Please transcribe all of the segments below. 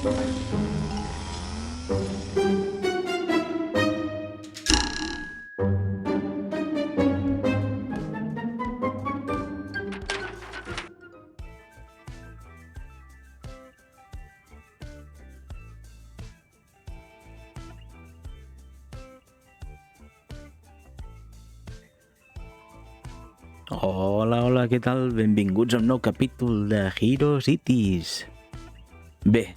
Hola, què tal? Benvinguts a un nou capítol de Hero Cities. Bé,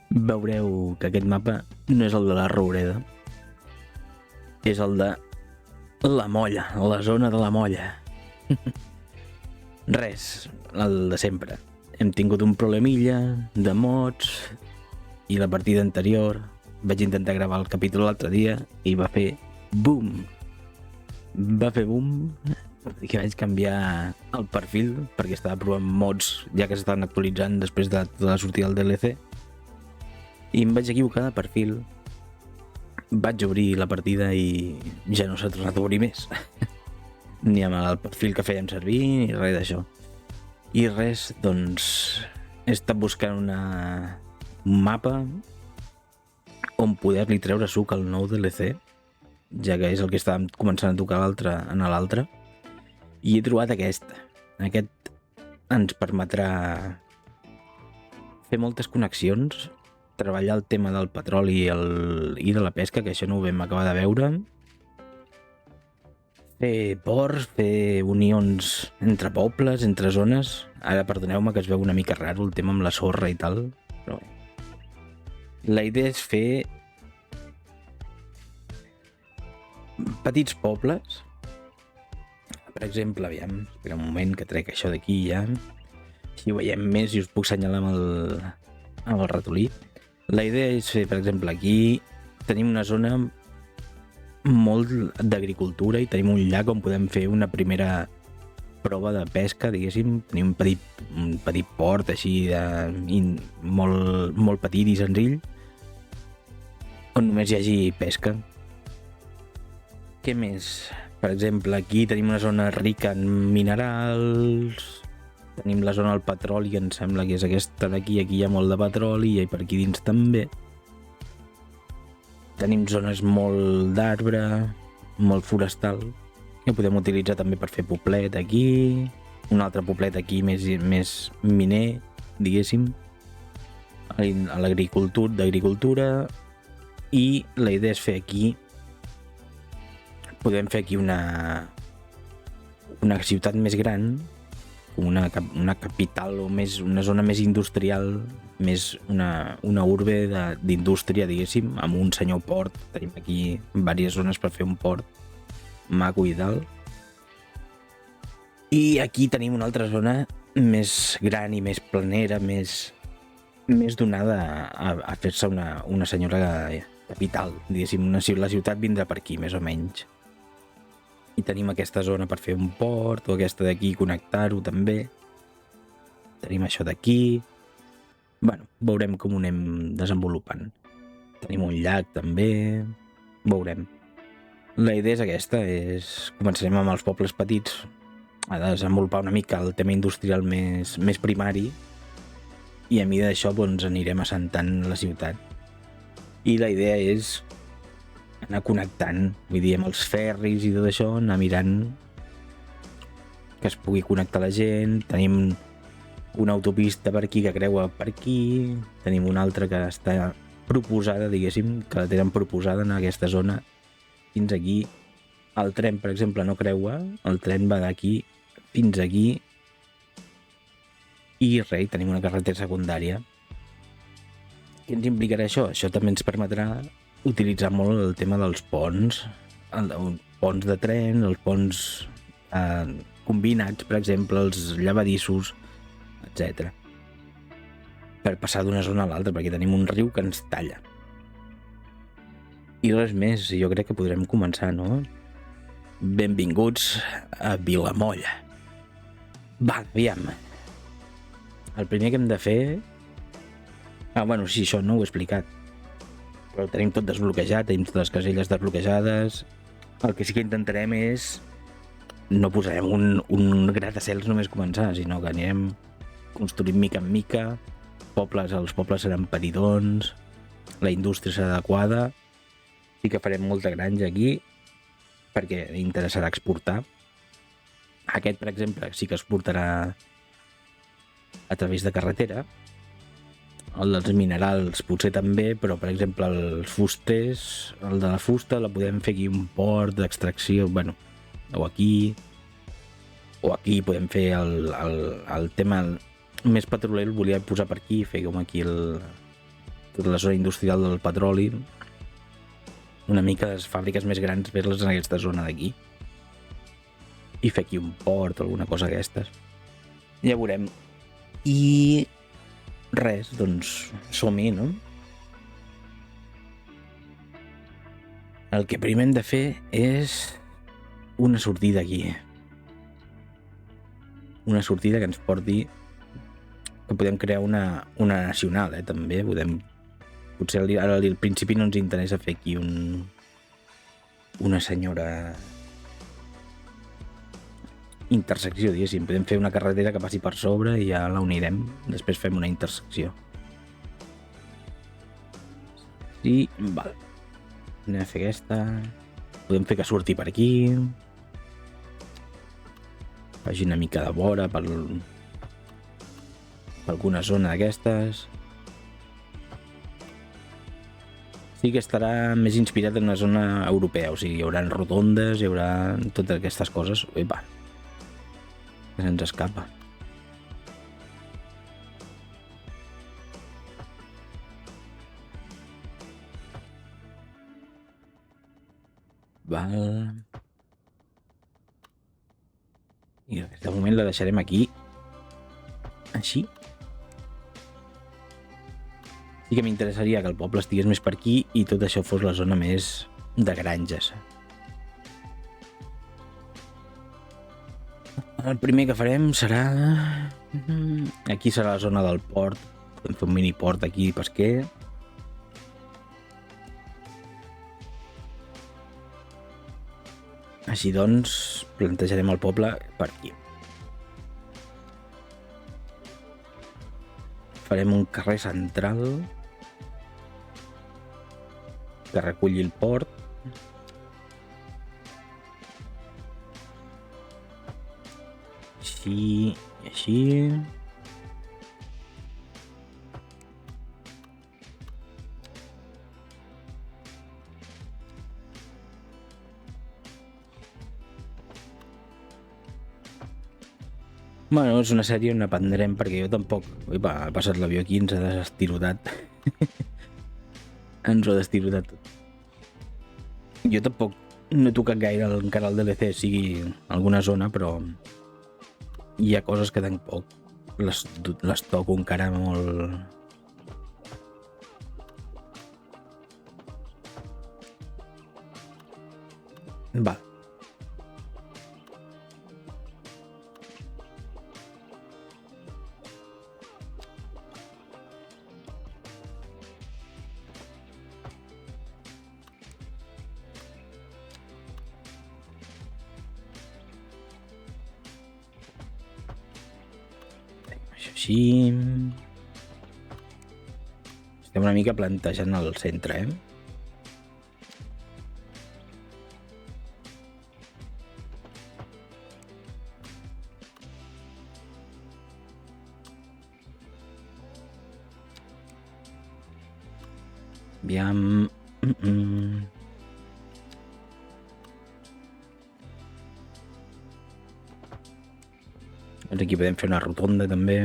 veureu que aquest mapa no és el de la Roureda, és el de la Molla, la zona de la Molla. Res, el de sempre. Hem tingut un problemilla de mods i la partida anterior vaig intentar gravar el capítol l'altre dia i va fer boom. Va fer boom que vaig canviar el perfil perquè estava provant mods ja que s'estaven actualitzant després de la sortida del DLC i em vaig equivocar de perfil. Vaig obrir la partida i ja no s'ha tornat a obrir més ni amb el perfil que fèiem servir ni res d'això. I res, doncs he estat buscant un mapa on poder-li treure suc al nou DLC, ja que és el que estàvem començant a tocar en l'altre, i he trobat aquest. Aquest ens permetrà fer moltes connexions, treballar el tema del petroli i de la pesca, que això no ho vam acabar de veure, fer ports, fer unions entre pobles, entre zones. Ara perdoneu-me que es veu una mica raro el tema amb la sorra i tal, però bé. La idea és fer petits pobles. Per exemple, aviam, espera un moment que trec això d'aquí ja. Així ho veiem més i us puc assenyalar amb el ratolí. La idea és fer, per exemple, aquí tenim una zona molt d'agricultura i tenim un llac on podem fer una primera prova de pesca, diguéssim. Tenim un petit port així molt petit i senzill on només hi hagi pesca. Què més? Per exemple, aquí tenim una zona rica en minerals, tenim la zona del petroli, que em sembla que és aquesta d'aquí, aquí hi ha molt de petroli i per aquí dins també. Tenim zones molt d'arbre, molt forestal, que podem utilitzar també per fer poblet aquí, un altre poblet aquí més miner, diguéssim, a l'agricultura, i la idea és fer aquí, podem fer aquí una ciutat més gran, una capital o una zona més industrial, més una urbe d'indústria, diguéssim, amb un senyor port. Tenim aquí diverses zones per fer un port maco i tal. I aquí tenim una altra zona més gran i més planera, més donada a fer-se una senyora capital, diguéssim. La ciutat vindrà per aquí, més o menys. I tenim aquesta zona per fer un port, o aquesta d'aquí, connectar-ho també. Tenim això d'aquí. Bueno, veurem com ho anem desenvolupant. Tenim un llac també. Veurem. La idea és aquesta, començarem amb els pobles petits a desenvolupar una mica el tema industrial més primari i a mida d'això doncs anirem assentant la ciutat. I la idea és anar connectant, vull dir, amb els ferris i tot això, anar mirant que es pugui connectar la gent. Tenim una autopista per aquí que creua per aquí, tenim una altra que està proposada, diguéssim, que la tenen proposada en aquesta zona fins aquí. El tren, per exemple, no creua, el tren va d'aquí fins aquí i res, tenim una carretera secundària. Què ens implicarà això? Això també ens permetrà utilitzar molt el tema dels ponts, ponts de tren, els ponts combinats, per exemple, els llevadissos, etc. Per passar d'una zona a l'altra, perquè tenim un riu que ens talla. I res més, jo crec que podrem començar, no? Benvinguts a Vilamolla. Va, aviam. El primer que hem de fer... bueno, sí, això no ho he explicat. Però tenim tot desbloquejat, tenim totes les caselles desbloquejades. El que sí que intentarem és... No posarem un gratacels només començar, sinó que anirem construint mica en mica, els pobles seran petitons, la indústria serà adequada, sí que farem molta granja aquí, perquè interessarà exportar. Aquest, per exemple, sí que exportarà a través de carretera. El dels minerals potser també, però per exemple els fusters, el de la fusta la podem fer aquí un port d'extracció, bueno, o aquí podem fer el tema més petroler, el volia posar per aquí, fer com aquí tota la zona industrial del petroli, una mica les fàbriques més grans, fer-les en aquesta zona d'aquí i fer aquí un port o alguna cosa d'aquestes. Ja veurem. I res, doncs som-hi, no? El que primer hem de fer és una sortida aquí. Una sortida que ens porti, que podem crear una nacional, també podem. Potser ara al principi no ens interessa fer aquí una senyora intersecció, diguéssim. Podem fer una carretera que passi per sobre i ja la unirem. Després fem una intersecció. Sí, val. Anem a fer aquesta. Podem fer que surti per aquí. Faci una mica de vora per alguna zona d'aquestes. Sí que estarà més inspirat en una zona europea, o sigui, hi haurà rotondes, hi haurà totes aquestes coses. Epa, que se'ns escapa. Val. I de moment la deixarem aquí. Així. Sí que m'interessaria que el poble estigués més per aquí i tot això fos la zona més de granges. El primer que farem serà... Aquí serà la zona del port. Podem fer un mini port aquí pesquer. Així doncs, plantejarem el poble per aquí. Farem un carrer central que reculli el port. Així i així. Bueno, és una sèrie on aprendrem, perquè jo tampoc... Epa, ha passat l'avió aquí, ens ha destirotat. Ens ho ha destirotat tot. Jo tampoc no he tocat gaire encara el DLC, sigui alguna zona, però hi ha coses que tampoc les toco encara molt... Va. Així. Estem una mica plantejant el centre, Aviam... Doncs aquí podem fer una rotonda també.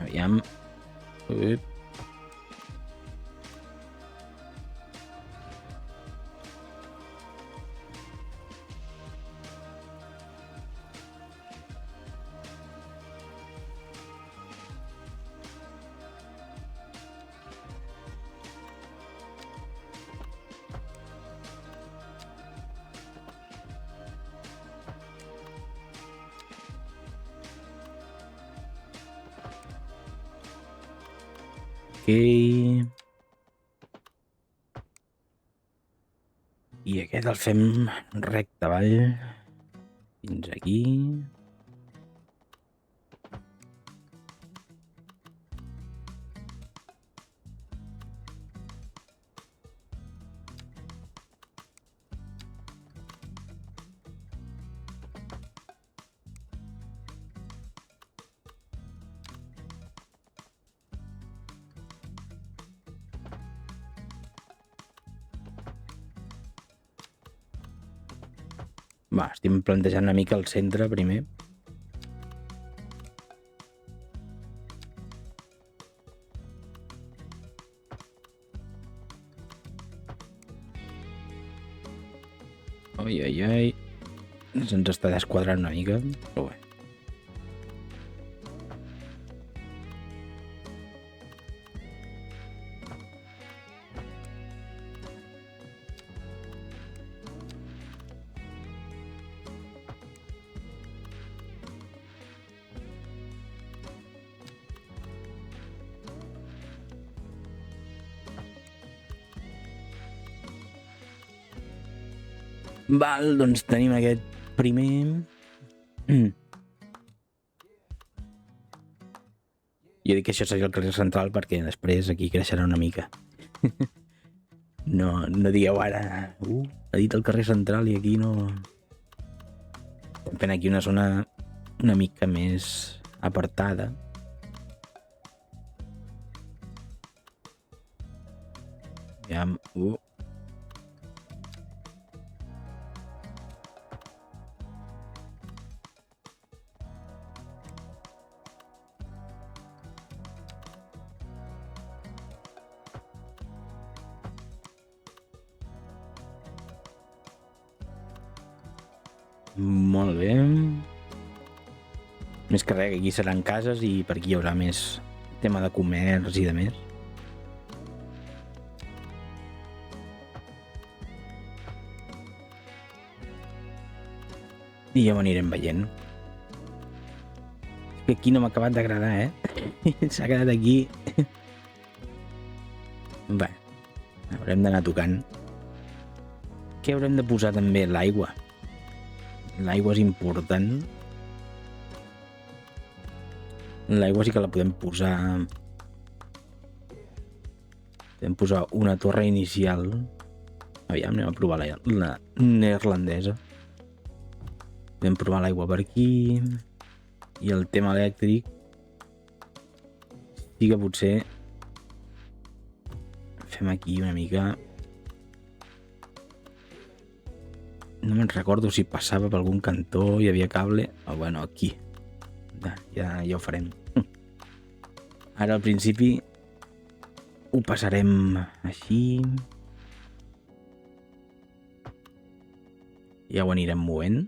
Aviam... I aquest el fem recte avall. Fins aquí. Va, estic plantejant una mica el centre primer. Ai, ai, ai. Se'ns està desquadrant una mica, però bé. Val, doncs tenim aquest primer. Jo dic que això seria el carrer central perquè després aquí creixerà una mica. No digueu ara, ha dit el carrer central i aquí no... Estem fent aquí una zona una mica més apartada. Aviam, Molt bé. Més que res, aquí seran cases i per aquí hi haurà més tema de comerç i de més. I ja ho anirem veient. Que aquí no m'ha acabat d'agradar, S'ha quedat aquí. Bé, haurem d'anar tocant. Què haurem de posar també? L'aigua. L'aigua és important. L'aigua sí que la podem posar... Podem posar una torre inicial. Aviam, anem a provar la neerlandesa. Podem provar l'aigua per aquí. I el tema elèctric sí que potser fem aquí una mica... No me'n recordo si passava per algun cantó, hi havia cable, o bueno, aquí. Ja ho farem. Ara al principi ho passarem així. Ja ho anirem movent.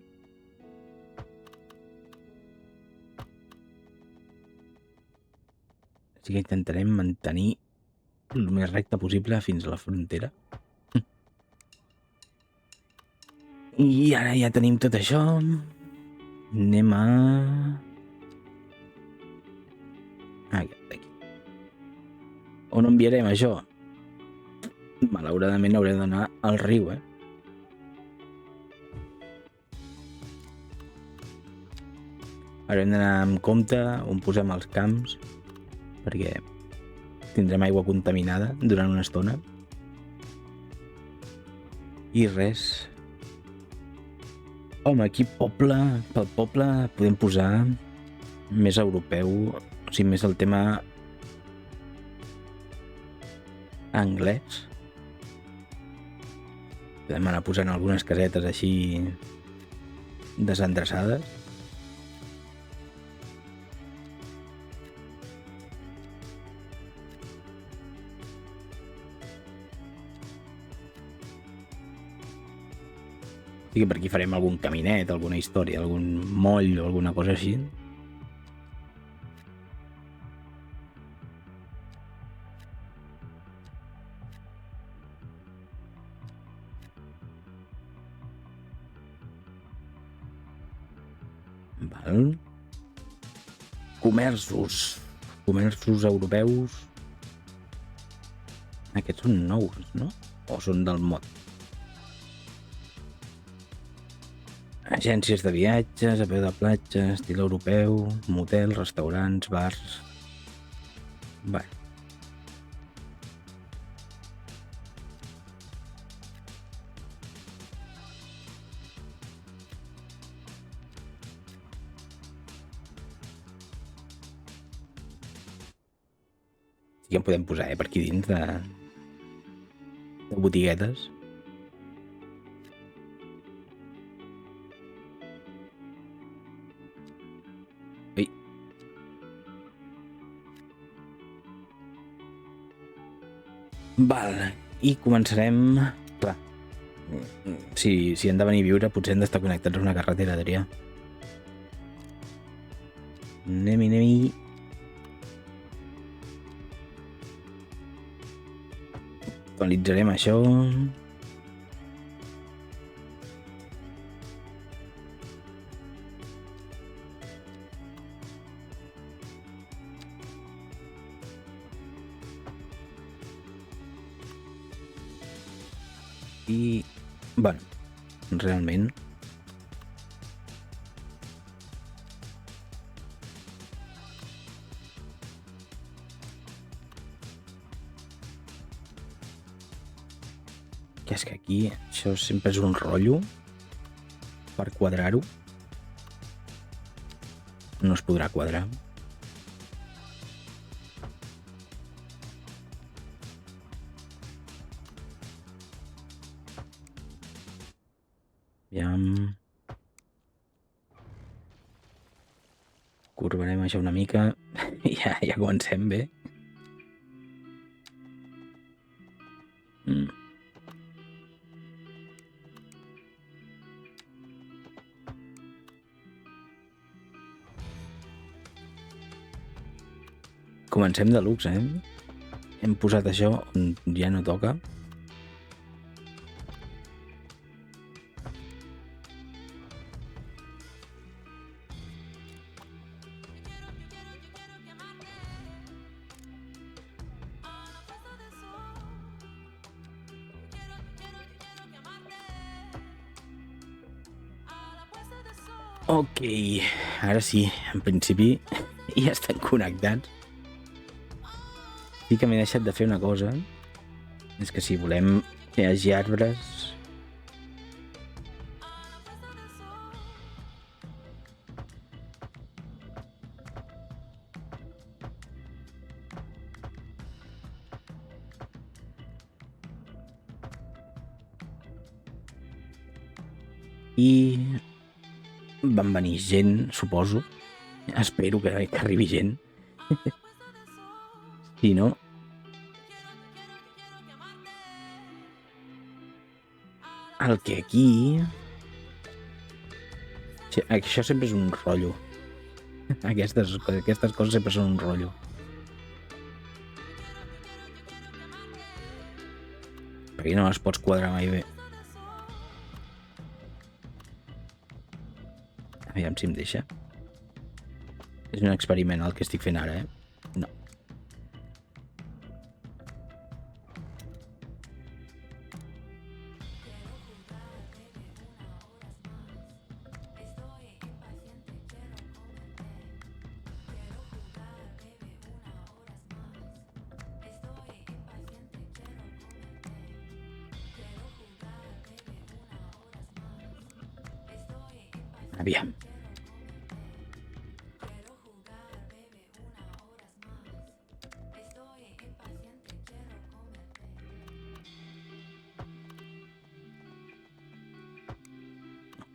Així que intentarem mantenir el més recte possible fins a la frontera. I ara ja tenim tot això. Anem a... Aquí. On enviarem això? Malauradament haurem d'anar al riu, Haurem d'anar amb compte on posem els camps, perquè tindrem aigua contaminada durant una estona. I res. Home, aquí pel poble podem posar més europeu, o sigui, més el tema anglès. Podem anar posant algunes casetes així desendreçades. I per aquí farem algun caminet, alguna història, algun moll o alguna cosa així. Val. Comerços europeus. Aquests són nous, no? O són del mod? Agències de viatges, a peu de platja, estil europeu, motels, restaurants, bars... Bé. Sí que en podem posar, per aquí dins de botiguetes. Ui. Val, i començarem... Clar, si han de venir a viure potser han d'estar connectats a una carretera, Adrià. Anem-hi. Actualitzarem això. I, bueno, realment... Que és que aquí això sempre és un rotllo per quadrar-ho. No es podrà quadrar. Aviam... Curvarem això una mica. Ja comencem bé. Comencem de luxe, Hem posat això on ja no toca. Ok, ara sí, en principi ja estan connectats. Sí que m'he deixat de fer una cosa. És que si volem que hi hagi arbres... I van venir gent, suposo. Espero que arribi gent. Si no... El que aquí... Això sempre és un rotllo. Aquestes coses sempre són un rotllo. Perquè no les pots quadrar mai bé. Aviam si em deixa. És un experiment el que estic fent ara, No. Aviam.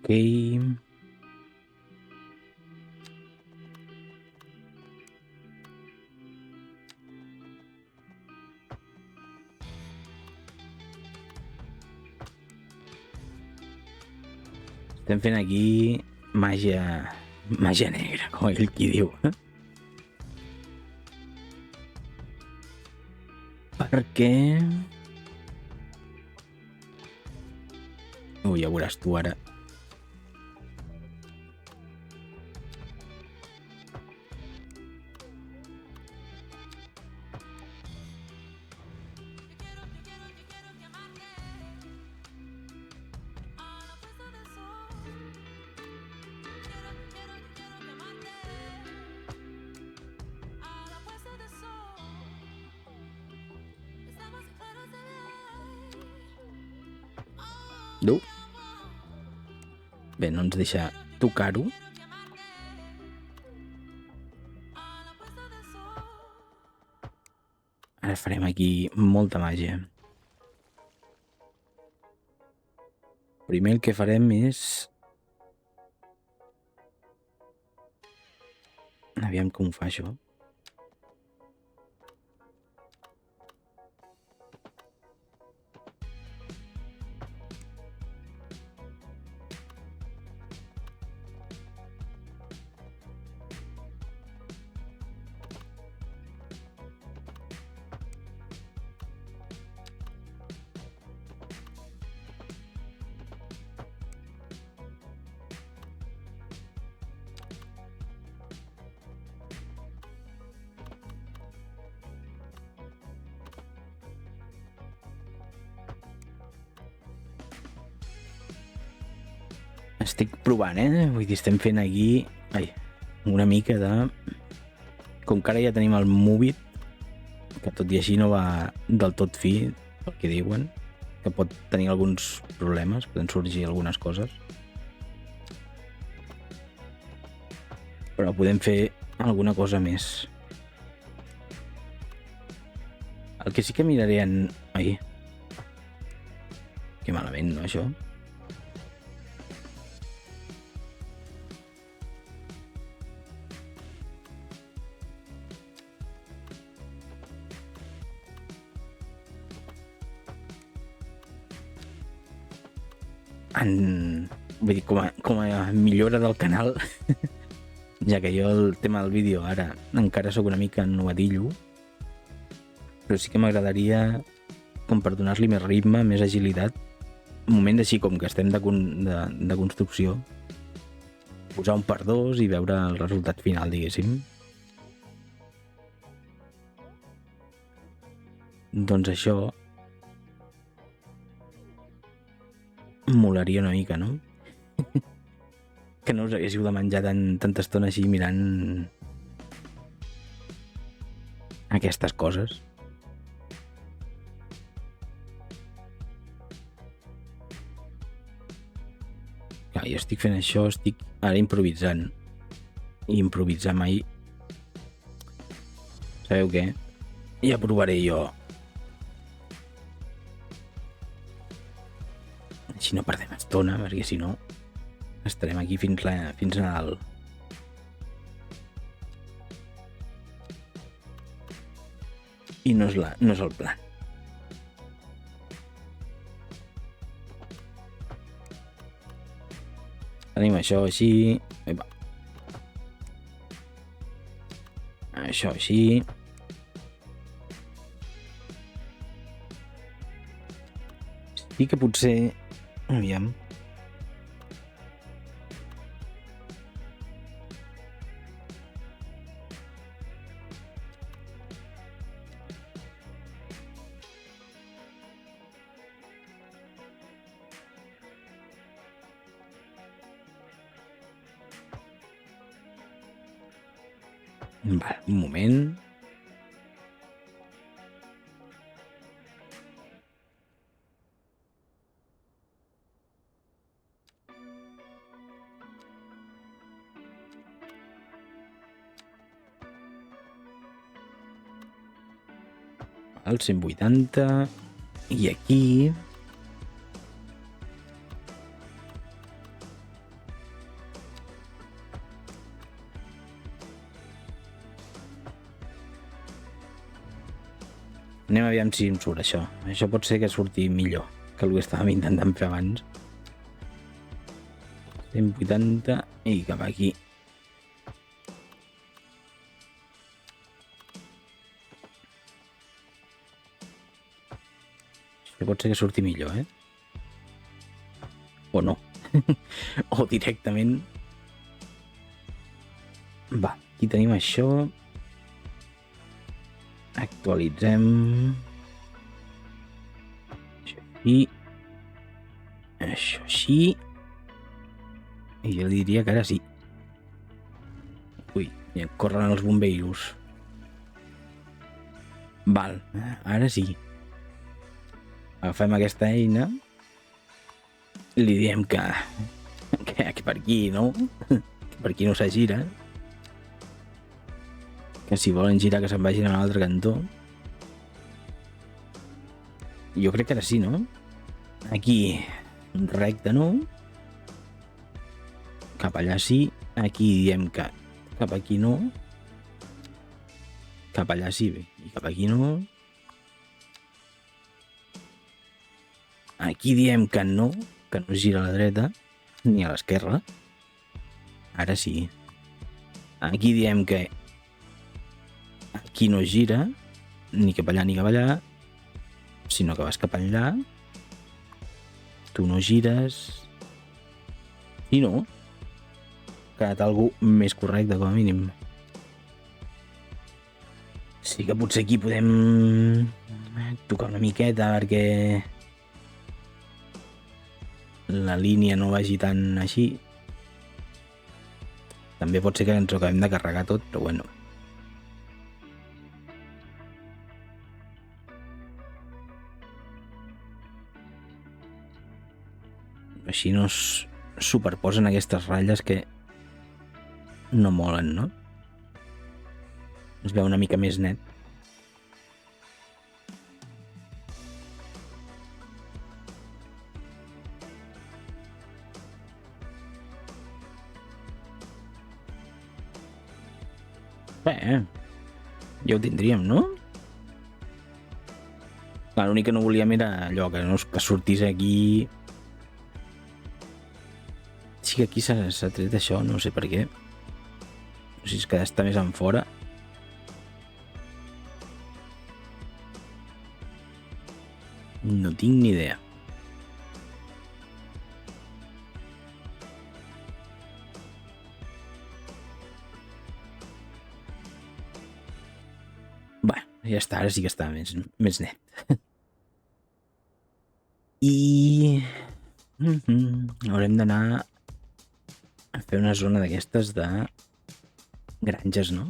Ok. Estem fent aquí màgia negra, com ell qui diu. Perquè... Ja veuràs tu ara. Dur. Bé, no ens deixa tocar-ho. Ara farem aquí molta màgia. Primer el que farem és... Aviam com ho fa això. Estic provant, Vull dir, estem fent aquí... una mica de... Com que ara ja tenim el Movit, que tot i així no va del tot fi, el que diuen, que pot tenir alguns problemes, poden sorgir algunes coses. Però podem fer alguna cosa més. El que sí que miraré en... Que malament, no, això? Vull dir, com a millora del canal, ja que jo el tema del vídeo ara encara sóc una mica novedillo, però sí que m'agradaria, com per donar-li més ritme, més agilitat, un moment així com que estem de construcció, posar un per dos i veure el resultat final, diguéssim. Doncs això molaria una mica, no? Que no us haguéssiu de menjar tanta estona així mirant aquestes coses. Clar, jo estic fent això, estic ara improvisant. I improvisar mai... Sabeu què? Ja provaré jo. Així no perdem estona, perquè si no estarem aquí fins Nadal. I no és el plan. Tenim això així. Això així. Sí que potser... Aviam. Vale, un moment. El 180 i aquí anem aviam si em surt això. Això pot ser que surti millor que el que estàvem intentant fer abans. 180 i cap aquí. Pot ser que surti millor, O no. O directament. Va, aquí tenim això. Actualitzem. Això aquí. Això així. I jo diria que ara sí. Ui, ja corren els bombeiros. Val, ara sí. Agafem aquesta eina li diem que per aquí, no? Que per aquí no se gira. Que si volen girar que se'n vagin a l'altre cantó. Jo crec que ara sí, no? Aquí, recte, no? Cap allà sí. Aquí diem que cap aquí no. Cap allà sí, i cap aquí no. Aquí diem que no gira a la dreta ni a l'esquerra. Ara sí. Aquí diem que aquí no gira ni cap allà ni cap allà, sinó que vas cap allà. Tu no gires. I no. Ha quedat algú més correcte, com a mínim. Sí que potser aquí podem tocar una miqueta perquè la línia no vagi tan així. També pot ser que ens ho acabem de carregar tot, però bueno. Així no es superposen aquestes ratlles que no molen, no? Es veu una mica més net. Bé, ja ho tindríem, no? Clar, l'únic que no volíem era allò, que no que sortís aquí. Sí que aquí s'ha tret això, no sé per què. No sé si és que està més en fora. No tinc ni idea. Bé, ja està, ara sí que està més net. I haurem d'anar a fer una zona d'aquestes de granges, no?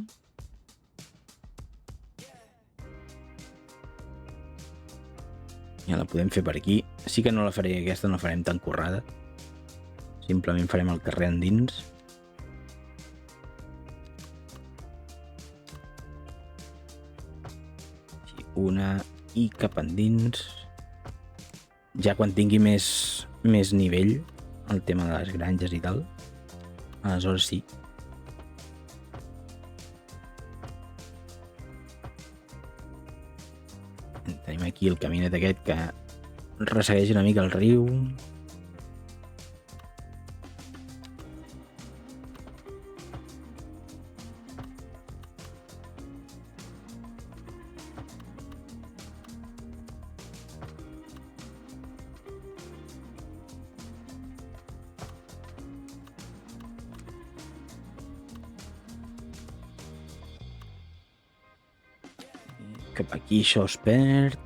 Ja la podem fer per aquí. Sí que no la faré aquesta, no la farem tan currada. Simplement farem el carrer endins. Així, una i cap endins. Ja quan tingui més nivell el tema de les granges i tal, aleshores sí. Tenim aquí el caminet aquest que ressegueix una mica el riu. Cap aquí això es perd.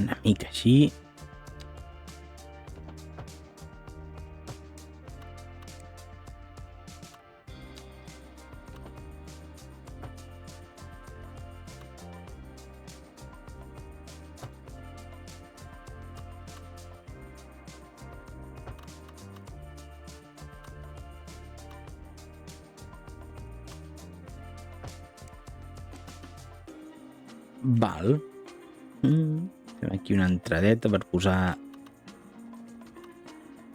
Una mica així. Val. Fem aquí una entradeta per posar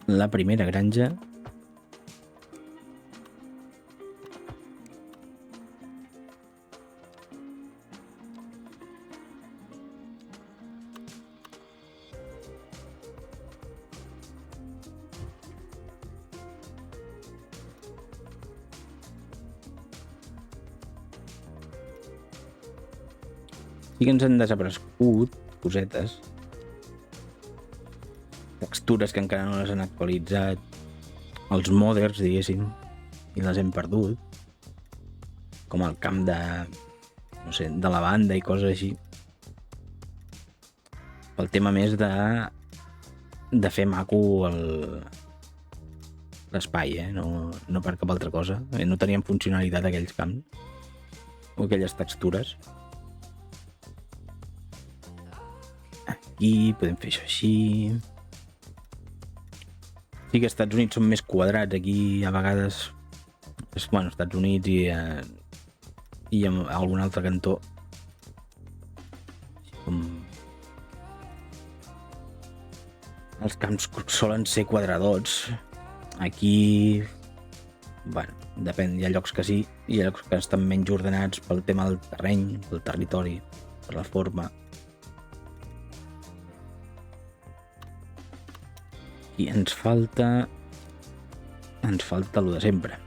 la primera granja. Sí que ens han desaparegut cosetes, textures que encara no les han actualitzat, els modders, diguéssim, i les hem perdut, com el camp de, no sé, de lavanda i coses així. Pel tema més de fer maco l'espai, no per cap altra cosa. No tenien funcionalitat aquells camps. o aquelles textures. Aquí podem fer això així. Sí que als Estats Units són més quadrats, aquí a vegades bueno, Estats Units i en algun altre cantó com els camps solen ser quadradots. Aquí bueno, depèn, hi ha llocs que sí, hi ha llocs que estan menys ordenats pel tema del terreny, del territori, per la forma. I ens falta lo de sempre.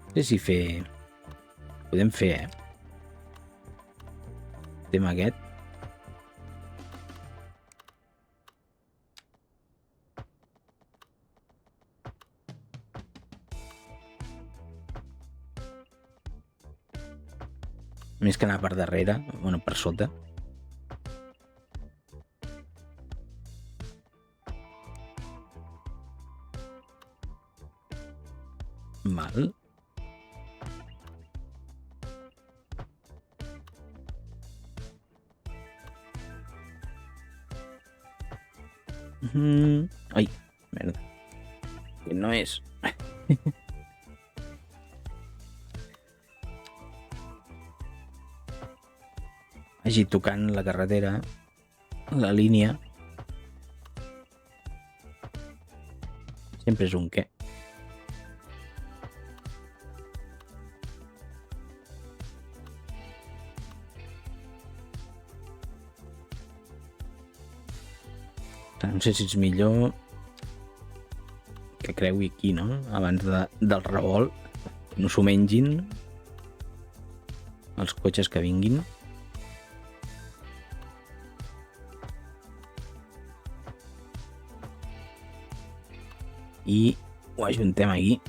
No sé si fer... Podem fer, el tema aquest. Més que anar per darrere, bueno, per sota. Val. Ai, merda. Que no és. Hagi tocant la carretera, la línia. Sempre és un què. No sé si és millor que creui aquí, no? Abans del revolt, no s'ho mengin els cotxes que vinguin. I ho ajuntem aquí.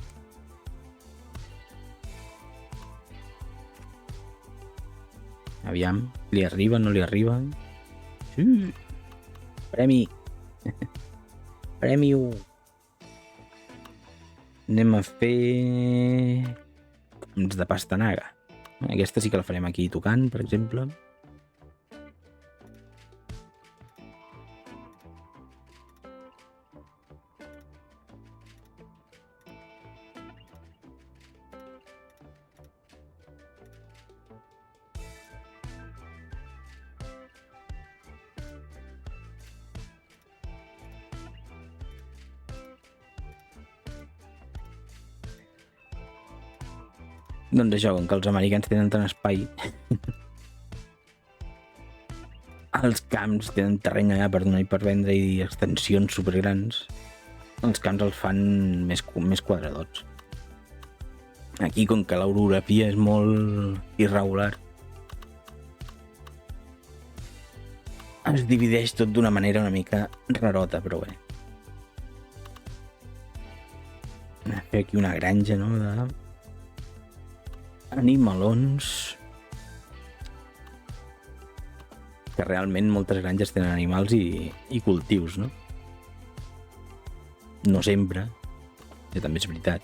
Aviam, li arriba, no li arriba? Sí! Premi! Premi 1! Anem a fer... camps de pastanaga. Aquesta sí que la farem aquí tocant, per exemple. Doncs això, com que els americans tenen tant espai, els camps tenen terreny allà per donar i per vendre i extensions supergrans, els camps els fan més quadradots. Aquí, com que l'orografia és molt irregular, es divideix tot d'una manera una mica rarota, però bé. Fer aquí una granja, no?, de animalons, que realment moltes granges tenen animals i cultius, no? No sempre, que també és veritat.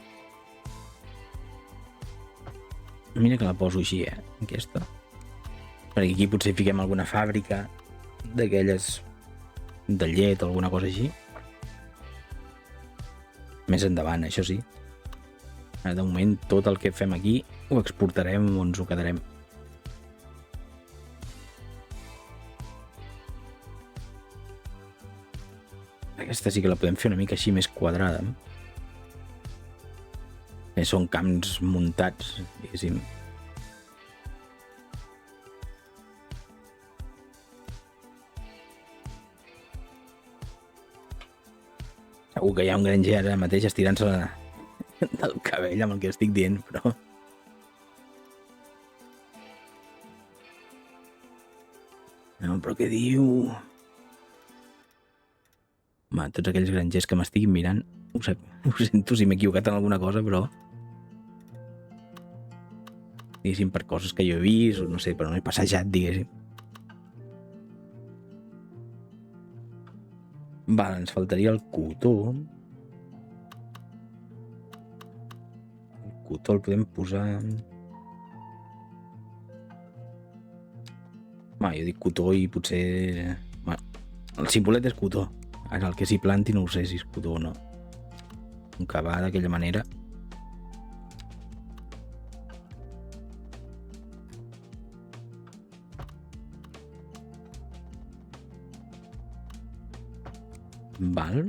Mira que la poso així, aquesta. Perquè aquí potser fiquem alguna fàbrica d'aquelles de llet o alguna cosa així. Més endavant, això sí. De moment, tot el que fem aquí ho exportarem o ens ho quedarem. Aquesta sí que la podem fer una mica així més quadrada. Són camps muntats, diguéssim. Segur que hi ha un granger ara mateix estirant-se del cabell amb el que estic dient, però... No, però què diu? Va, tots aquells grangers que m'estiguin mirant, ho sento si m'he equivocat en alguna cosa, però... diguéssim, per coses que jo he vist, o no sé, però no he passejat, diguéssim. Vale, ens faltaria el cotó. El cotó el podem posar... Va, jo dic cotó i potser... Bueno, el simbolet és cotó. Ara el que s'hi planti no ho sé si és cotó o no. Un que va d'aquella manera. Val.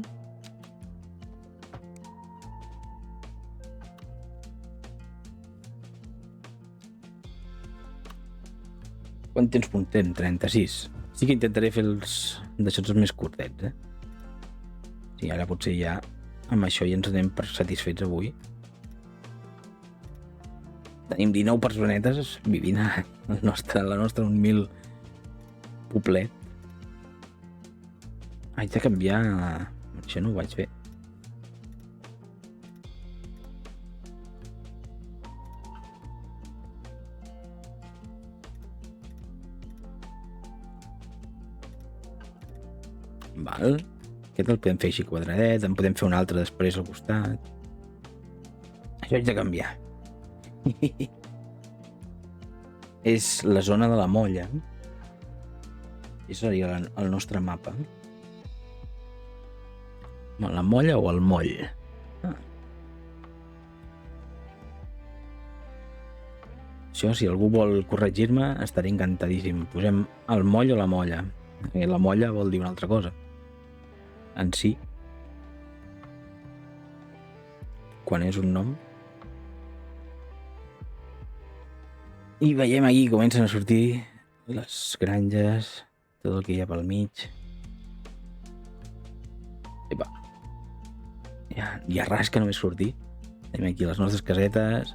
Quant temps portem? 36. Sí que intentaré fer els d'aixòs més curtets, Sí, ara potser ja amb això ja ens anem per satisfets avui. Tenim 19 personetes vivint a la nostra humil poblet. Haig de canviar... Això no ho vaig fer. Val. Aquest el podem fer així quadradet, en podem fer un altre després al costat. Això haig de canviar. És la zona de la molla. Això seria el nostre mapa. La molla o el moll? Això, si algú vol corregir-me, estaré encantadíssim. Posem el moll o la molla. La molla vol dir una altra cosa. En si. Quan és un nom. I veiem aquí, comencen a sortir les granges, tot el que hi ha pel mig. Epa. Ja ras que només sortir. Tenim aquí les nostres casetes,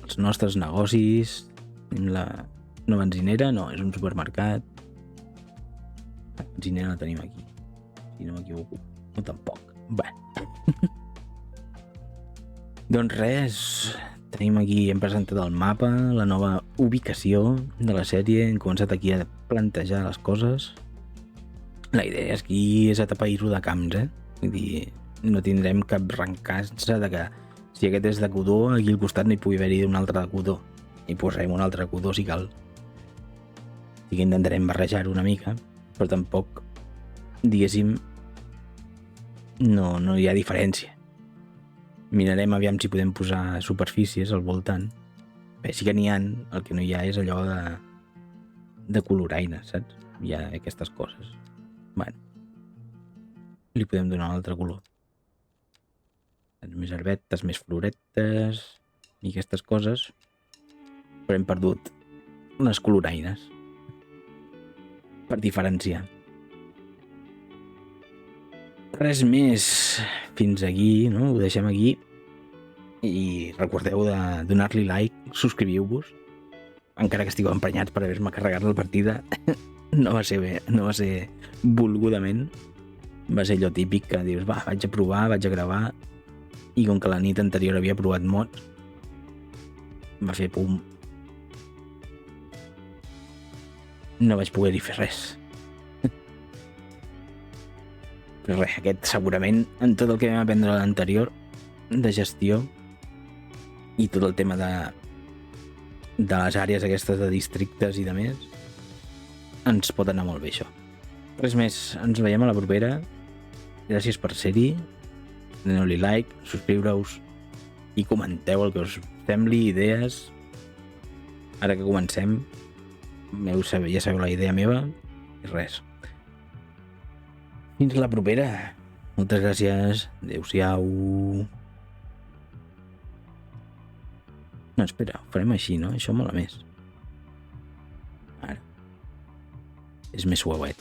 els nostres negocis. Tenim una benzinera, no, és un supermercat. La benzinera la tenim aquí, si no m'equivoco. No, tampoc. Bé. Doncs res, tenim aquí, hem presentat el mapa, la nova ubicació de la sèrie, hem començat aquí a plantejar les coses. La idea és aquí és atapeir-ho de camps, Vull dir, no tindrem cap rencàncer de que si aquest és de cotó, aquí al costat no hi pugui haver-hi un altre de cotó. I posarem un altre cotó si cal. Sí que intentarem barrejar-ho una mica, però tampoc, diguéssim, no hi ha diferència. Mirarem aviam si podem posar superfícies al voltant. Bé, sí que n'hi ha, el que no hi ha és allò de coloraina, saps? Hi ha aquestes coses. Bueno, li podem donar un altre color. Més herbetes, més floretes i aquestes coses. Però hem perdut les coloraines per diferenciar. Res més fins aquí, no? Ho deixem aquí. I recordeu de donar-li like, subscriviu-vos. Encara que estigueu emprenyats per haver-me carregat la partida, no va ser bé, no va ser volgudament. Va ser allò típic que dius, va, vaig a provar, vaig a gravar, i com que la nit anterior havia provat mods, va fer pum. No vaig poder-hi fer res. Però res, aquest segurament, en tot el que vam aprendre a l'anterior, de gestió, i tot el tema de les àrees aquestes de districtes i de més, ens pot anar molt bé això. Res més, ens veiem a la propera. Gràcies per ser-hi. Doneu-li like, subscriure-us i comenteu el que us sembli, idees. Ara que comencem, ja sabeu la idea meva i res. Fins la propera. Moltes gràcies. Adéu-siau. No, espera, ho farem així, no? Això mola més. Ara. És més suauet.